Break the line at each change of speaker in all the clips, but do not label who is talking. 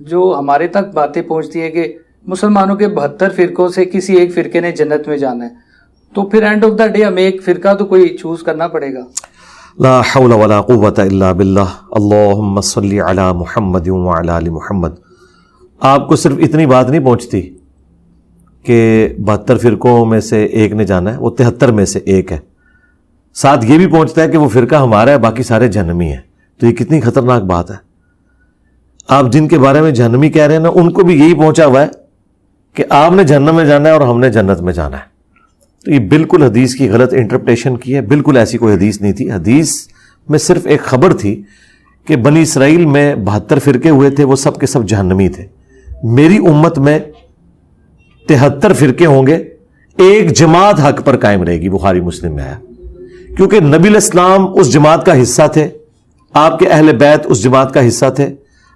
جو ہمارے تک باتیں پہنچتی ہے کہ مسلمانوں کے 72 فرقوں سے کسی ایک فرقے نے جنت میں جانا ہے، تو پھر اینڈ آف دا ڈے ہمیں ایک فرقہ تو کوئی چوز کرنا پڑے گا.
لا حول ولا قوت الا باللہ. اللہم صلی علی محمد وعلی آل محمد. آپ کو صرف اتنی بات نہیں پہنچتی کہ 72 فرقوں میں سے ایک نے جانا ہے، وہ 73 میں سے ایک ہے. ساتھ یہ بھی پہنچتا ہے کہ وہ فرقہ ہمارا ہے، باقی سارے جہنمی ہیں. تو یہ کتنی خطرناک بات ہے. آپ جن کے بارے میں جہنمی کہہ رہے ہیں نا، ان کو بھی یہی پہنچا ہوا ہے کہ آپ نے جہنم میں جانا ہے اور ہم نے جنت میں جانا ہے. تو یہ بالکل حدیث کی غلط انٹرپریٹیشن کی ہے. بالکل ایسی کوئی حدیث نہیں تھی. حدیث میں صرف ایک خبر تھی کہ بنی اسرائیل میں 72 فرقے ہوئے تھے، وہ سب کے سب جہنمی تھے. میری امت میں 73 فرقے ہوں گے، ایک جماعت حق پر قائم رہے گی. بخاری مسلم میں آیا. کیونکہ نبی علیہ السلام اس جماعت کا حصہ تھے، آپ کے اہل بیت اس جماعت کا حصہ تھے،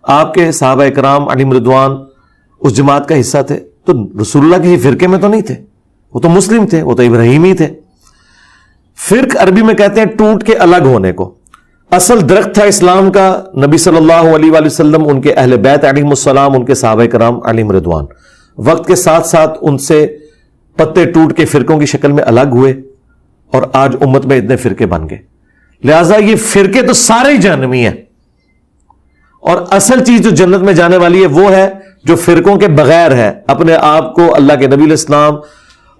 آپ کے صحابہ اکرام علیہم رضوان اس جماعت کا حصہ تھے. تو رسول اللہ کسی فرقے میں تو نہیں تھے، وہ تو مسلم تھے، وہ تو ابراہیمی تھے. فرق عربی میں کہتے ہیں ٹوٹ کے الگ ہونے کو. اصل درخت تھا اسلام کا نبی صلی اللہ علیہ وآلہ وسلم، ان کے اہل بیت علیہم السلام، ان کے صحابہ کرام علیہم رضوان. وقت کے ساتھ ساتھ ان سے پتے ٹوٹ کے فرقوں کی شکل میں الگ ہوئے اور آج امت میں اتنے فرقے بن گئے. لہٰذا یہ فرقے تو سارے ہی جہنمی ہیں، اور اصل چیز جو جنت میں جانے والی ہے وہ ہے جو فرقوں کے بغیر ہے. اپنے آپ کو اللہ کے نبی علیہ السلام،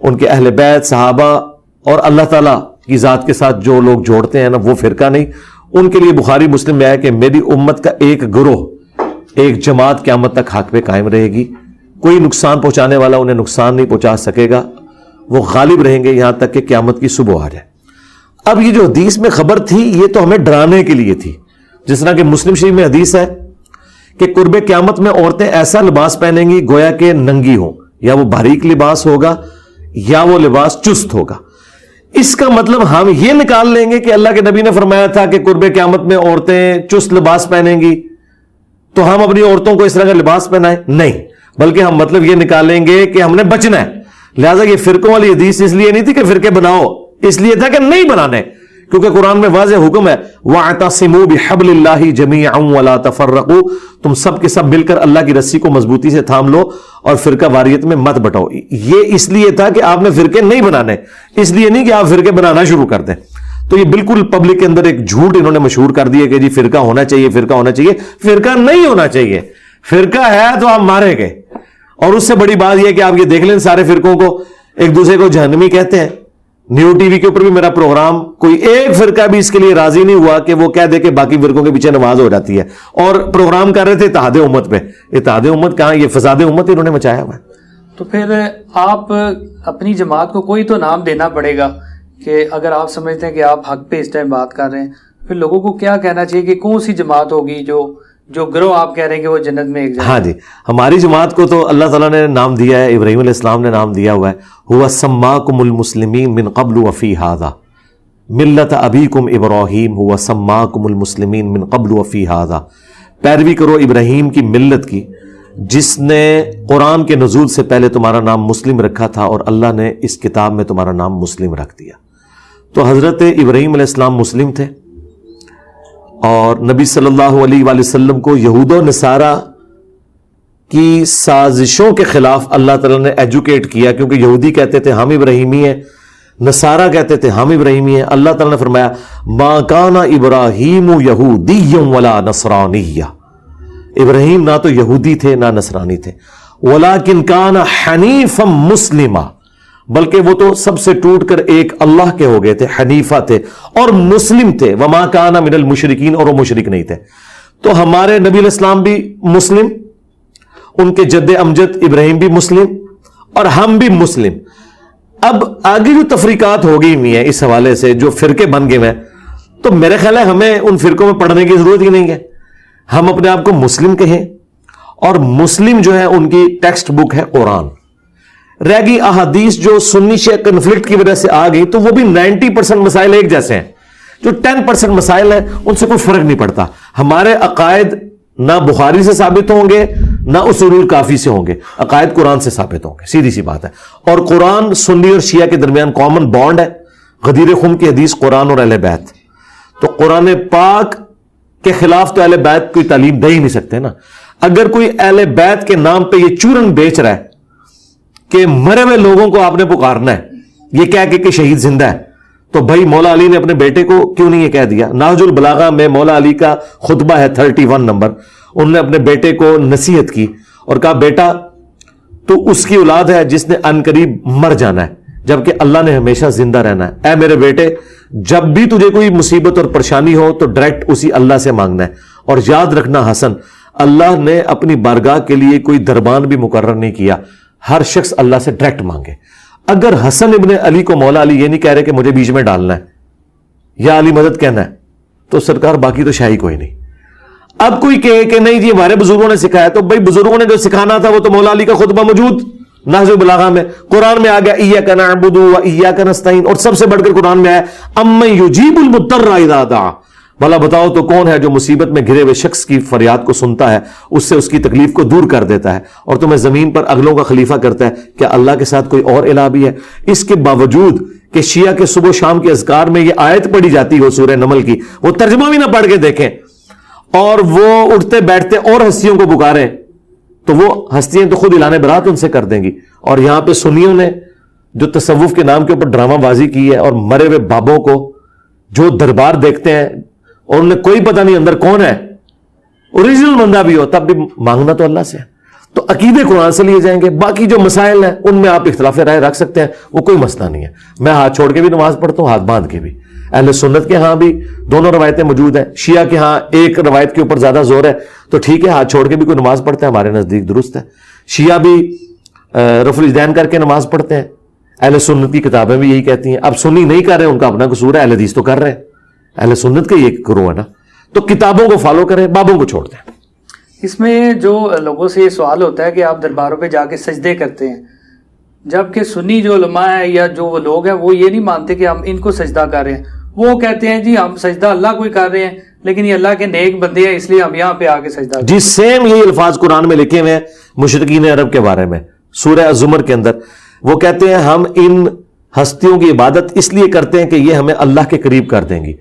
ان کے اہل بیت، صحابہ اور اللہ تعالیٰ کی ذات کے ساتھ جو لوگ جوڑتے ہیں نا، وہ فرقہ نہیں. ان کے لیے بخاری مسلم میں آیا کہ میری امت کا ایک گروہ، ایک جماعت قیامت تک حق پہ قائم رہے گی. کوئی نقصان پہنچانے والا انہیں نقصان نہیں پہنچا سکے گا. وہ غالب رہیں گے یہاں تک کہ قیامت کی صبح آ جائے. اب یہ جو حدیث میں خبر تھی یہ تو ہمیں ڈرانے کے لیے تھی. جس طرح کہ مسلم شریف میں حدیث ہے کہ قرب قیامت میں عورتیں ایسا لباس پہنیں گی گویا کہ ننگی ہوں، یا وہ باریک لباس ہوگا یا وہ لباس چست ہوگا. اس کا مطلب ہم یہ نکال لیں گے کہ اللہ کے نبی نے فرمایا تھا کہ قرب قیامت میں عورتیں چست لباس پہنیں گی تو ہم اپنی عورتوں کو اس طرح کا لباس پہنائیں؟ نہیں، بلکہ ہم مطلب یہ نکالیں گے کہ ہم نے بچنا ہے. لہٰذا یہ فرقوں والی حدیث اس لیے نہیں تھی کہ فرقے بناؤ، اس لیے تھا کہ نہیں بنانے. کیونکہ قرآن میں واضح حکم ہے وَاعْتَصِمُوا بِحَبْلِ اللَّهِ جَمِيعًا وَلَا تَفَرَّقُوا. تم سب کے سب مل کر اللہ کی رسی کو مضبوطی سے تھام لو اور فرقہ واریت میں مت بٹاؤ. یہ اس لیے تھا کہ آپ نے فرقے نہیں بنانے، اس لیے نہیں کہ آپ فرقے بنانا شروع کر دیں. تو یہ بالکل پبلک کے اندر ایک جھوٹ انہوں نے مشہور کر دیا کہ جی فرقہ ہونا چاہیے، فرقہ ہونا چاہیے. فرقہ نہیں ہونا چاہیے. فرقہ ہے تو آپ مارے گئے. اور اس سے بڑی بات یہ کہ آپ یہ دیکھ لیں سارے فرقوں کو ایک دوسرے کو جہنمی کہتے ہیں. نیو ٹی وی کے اوپر بھی میرا پروگرام، کوئی ایک فرقہ بھی اس کے لیے راضی نہیں ہوا کہ وہ کہہ دے کہ باقی فرقوں کے پیچھے نماز ہو جاتی ہے. اور پروگرام کر رہے تھے اتحاد امت پہ. اتحاد امت کہاں، یہ فساد امت انہوں نے مچایا ہوا ہے.
تو پھر آپ اپنی جماعت کو کوئی تو نام دینا پڑے گا کہ اگر آپ سمجھتے ہیں کہ آپ حق پہ اس ٹائم بات کر رہے ہیں، پھر لوگوں کو کیا کہنا چاہیے کہ کون سی جماعت ہوگی جو گروہ آپ کہہ رہے ہیں کہ وہ جنت میں ایک جائے؟
ہاں جی، ہماری جماعت کو تو اللہ تعالیٰ نے نام دیا ہے، ابراہیم علیہ السلام نے نام دیا ہوا ہے هُوَ سَمَّاكُمُ الْمُسْلِمِينَ مِنْ قَبْلُ وَفِي هَذَا مِلَّةَ أَبِيكُمْ إِبْرَاهِيمَ هُوَ سَمَّاكُمُ الْمُسْلِمِينَ مِنْ قَبْلُ وَفِي هَذَا. پیروی کرو ابراہیم کی ملت کی جس نے قرآن کے نزول سے پہلے تمہارا نام مسلم رکھا تھا اور اللہ نے اس کتاب میں تمہارا نام مسلم رکھ دیا. تو حضرت ابراہیم علیہ السلام مسلم تھے، اور نبی صلی اللہ علیہ وآلہ وسلم کو یہود و نصارہ کی سازشوں کے خلاف اللہ تعالیٰ نے ایجوکیٹ کیا. کیونکہ یہودی کہتے تھے ہم ابراہیمی ہیں، نصارہ کہتے تھے ہم ابراہیمی ہیں. اللہ تعالیٰ نے فرمایا ما کان ابراہیم یہودی ولا نصرانی. ابراہیم نہ تو یہودی تھے نہ نصرانی تھے، ولکن کان حنیفا مسلما، بلکہ وہ تو سب سے ٹوٹ کر ایک اللہ کے ہو گئے تھے، حنیفہ تھے اور مسلم تھے. وما کان من المشرکین، اور وہ مشرک نہیں تھے. تو ہمارے نبی علیہ السلام بھی مسلم، ان کے جد امجد ابراہیم بھی مسلم، اور ہم بھی مسلم. اب آگے جو تفریقات ہو گئی ہوئی ہیں اس حوالے سے، جو فرقے بن گئے ہیں، تو میرے خیال ہے ہمیں ان فرقوں میں پڑھنے کی ضرورت ہی نہیں ہے. ہم اپنے آپ کو مسلم کہیں، اور مسلم جو ہے ان کی ٹیکسٹ بک ہے قرآن. رہ گئی احادیث جو سنی شیعہ کنفلکٹ کی وجہ سے آ گئی، تو وہ بھی 90% مسائل ایک جیسے ہیں. جو 10% مسائل ہیں ان سے کوئی فرق نہیں پڑتا. ہمارے عقائد نہ بخاری سے ثابت ہوں گے نہ اصول الکافی سے ہوں گے، عقائد قرآن سے ثابت ہوں گے، سیدھی سی بات ہے. اور قرآن سنی اور شیعہ کے درمیان کامن بانڈ ہے. غدیر خم کی حدیث قرآن اور اہل بیت، تو قرآن پاک کے خلاف تو اہل بیت کوئی تعلیم دے ہی نہیں سکتے نا. اگر کوئی اہل بیت کے نام پہ یہ چورن بیچ رہا ہے کہ مرے ہوئے لوگوں کو آپ نے پکارنا ہے یہ کہہ کے کہ شہید زندہ ہے, تو بھائی مولا علی نے اپنے بیٹے کو کیوں نہیں یہ کہہ دیا؟ نہج البلاغہ میں مولا علی کا خطبہ ہے 31 نمبر, انہوں نے اپنے بیٹے کو نصیحت کی اور کہا بیٹا تو اس کی اولاد ہے جس نے عنقریب مر جانا ہے جبکہ اللہ نے ہمیشہ زندہ رہنا ہے. اے میرے بیٹے جب بھی تجھے کوئی مصیبت اور پریشانی ہو تو ڈائریکٹ اسی اللہ سے مانگنا ہے, اور یاد رکھنا حسن, اللہ نے اپنی بارگاہ کے لیے کوئی دربان بھی مقرر نہیں کیا, ہر شخص اللہ سے ڈائریکٹ مانگے. اگر حسن ابن علی کو مولا علی یہ نہیں کہہ رہے کہ مجھے بیچ میں ڈالنا ہے یا علی مدد کہنا ہے تو سرکار باقی تو شاہی کوئی نہیں. اب کوئی کہے کہ نہیں جی ہمارے بزرگوں نے سکھایا, تو بھائی بزرگوں نے جو سکھانا تھا وہ تو مولا علی کا خطبہ موجود نہج البلاغہ میں, قرآن میں آ گیا ایاک نعبد و ایاک نستعین, اور سب سے بڑھ کر قرآن میں آیا امن یجیب المضطر اذا دعا, بھلا بتاؤ تو کون ہے جو مصیبت میں گھرے ہوئے شخص کی فریاد کو سنتا ہے, اس سے اس کی تکلیف کو دور کر دیتا ہے اور تمہیں زمین پر اگلوں کا خلیفہ کرتا ہے. کیا اللہ کے ساتھ کوئی اور الہ بھی ہے؟ اس کے باوجود کہ شیعہ کے صبح و شام کے اذکار میں یہ آیت پڑھی جاتی ہو سورہ نمل کی, وہ ترجمہ بھی نہ پڑھ کے دیکھیں اور وہ اٹھتے بیٹھتے اور ہستیوں کو پکاریں تو وہ ہستیاں تو خود اعلان برات ان سے کر دیں گی. اور یہاں پہ سنیوں نے جو تصوف کے نام کے اوپر ڈرامہ بازی کی ہے اور مرے ہوئے بابوں کو جو دربار دیکھتے ہیں اور انہیں کوئی پتہ نہیں اندر کون ہے, اوریجنل بندہ بھی ہو تب بھی مانگنا تو اللہ سے ہے. تو عقیدے قرآن سے لیے جائیں گے, باقی جو مسائل ہیں ان میں آپ اختلاف رائے رکھ سکتے ہیں, وہ کوئی مسئلہ نہیں ہے. میں ہاتھ چھوڑ کے بھی نماز پڑھتا ہوں, ہاتھ باندھ کے بھی. اہل سنت کے ہاں بھی دونوں روایتیں موجود ہیں, شیعہ کے ہاں ایک روایت کے اوپر زیادہ زور ہے تو ٹھیک ہے ہاتھ چھوڑ کے بھی کوئی نماز پڑھتا ہے, ہمارے نزدیک درست ہے. شیعہ بھی رفع الیدین کر کے نماز پڑھتے ہیں, اہل سنت کی کتابیں بھی یہی کہتی ہیں. اب سنی نہیں کر رہے ان کا اپنا قصور ہے, اہل حدیث تو کر رہے ہیں, اہل سنت کا یہ گروہ ہے نا, تو کتابوں کو فالو کریں, بابوں کو چھوڑ دیں.
اس میں جو لوگوں سے یہ سوال ہوتا ہے کہ آپ درباروں پہ جا کے سجدے کرتے ہیں, جبکہ سنی جو علماء ہیں یا جو وہ لوگ ہیں وہ یہ نہیں مانتے کہ ہم ان کو سجدہ کر رہے ہیں. وہ کہتے ہیں جی ہم سجدہ اللہ کو ہی کر رہے ہیں لیکن یہ اللہ کے نیک بندے ہیں اس لیے ہم یہاں پہ آ کے سجدہ
جی سیم یہی الفاظ قرآن میں لکھے ہوئے ہیں مشرکین عرب کے بارے میں سورہ الزمر کے اندر. وہ کہتے ہیں ہم ان ہستیوں کی عبادت اس لیے کرتے ہیں کہ یہ ہمیں اللہ کے قریب کر دیں گی.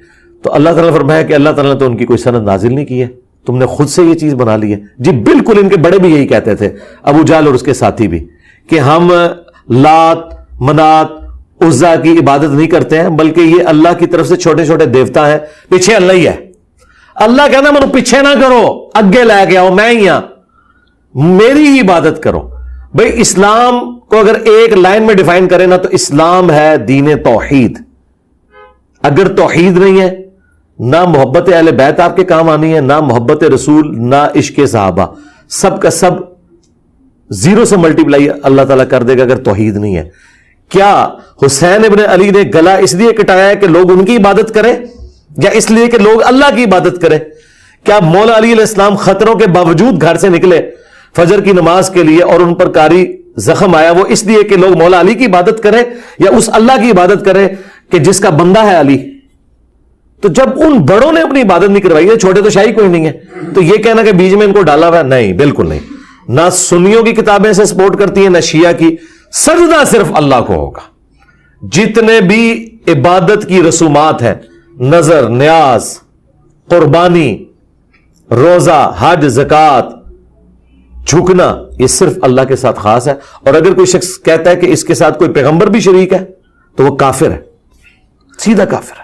تو اللہ تعالیٰ نے فرمایا کہ اللہ تعالیٰ نے تو ان کی کوئی سند نازل نہیں کی ہے, تم نے خود سے یہ چیز بنا لی ہے. جی بالکل, ان کے بڑے بھی یہی کہتے تھے, ابو جہل اور اس کے ساتھی بھی, کہ ہم لات منات عزا کی عبادت نہیں کرتے ہیں بلکہ یہ اللہ کی طرف سے چھوٹے چھوٹے دیوتا ہیں, پیچھے اللہ ہی ہے. اللہ کہنا منو پیچھے نہ کرو, اگے لے کے آؤ, میں ہی ہاں, میری ہی عبادت کرو. بھئی اسلام کو اگر ایک لائن میں ڈیفائن کریں نا تو اسلام ہے دین توحید. اگر توحید نہیں ہے نہ محبت اہل بیت آپ کے کام آنی ہے, نہ محبت رسول, نہ عشق صحابہ, سب کا سب زیرو سے ملٹیپلائی اللہ تعالیٰ کر دے گا اگر توحید نہیں ہے. کیا حسین ابن علی نے گلا اس لیے کٹایا ہے کہ لوگ ان کی عبادت کریں یا اس لیے کہ لوگ اللہ کی عبادت کریں؟ کیا مولا علی علیہ السلام خطروں کے باوجود گھر سے نکلے فجر کی نماز کے لیے اور ان پر کاری زخم آیا وہ اس لیے کہ لوگ مولا علی کی عبادت کریں یا اس اللہ کی عبادت کریں کہ جس کا بندہ ہے علی؟ تو جب ان بڑوں نے اپنی عبادت نہیں کروائی ہے, چھوٹے تو شاہی کوئی نہیں ہے, تو یہ کہنا کہ بیچ میں ان کو ڈالا ہوا ہے, نہیں بالکل نہیں. نہ سنیوں کی کتابیں سے سپورٹ کرتی ہیں نہ شیعہ کی. سجدہ صرف اللہ کو ہوگا. جتنے بھی عبادت کی رسومات ہیں, نظر, نیاز, قربانی, روزہ, حج, زکات, جھکنا, یہ صرف اللہ کے ساتھ خاص ہے. اور اگر کوئی شخص کہتا ہے کہ اس کے ساتھ کوئی پیغمبر بھی شریک ہے تو وہ کافر ہے, سیدھا کافر ہے.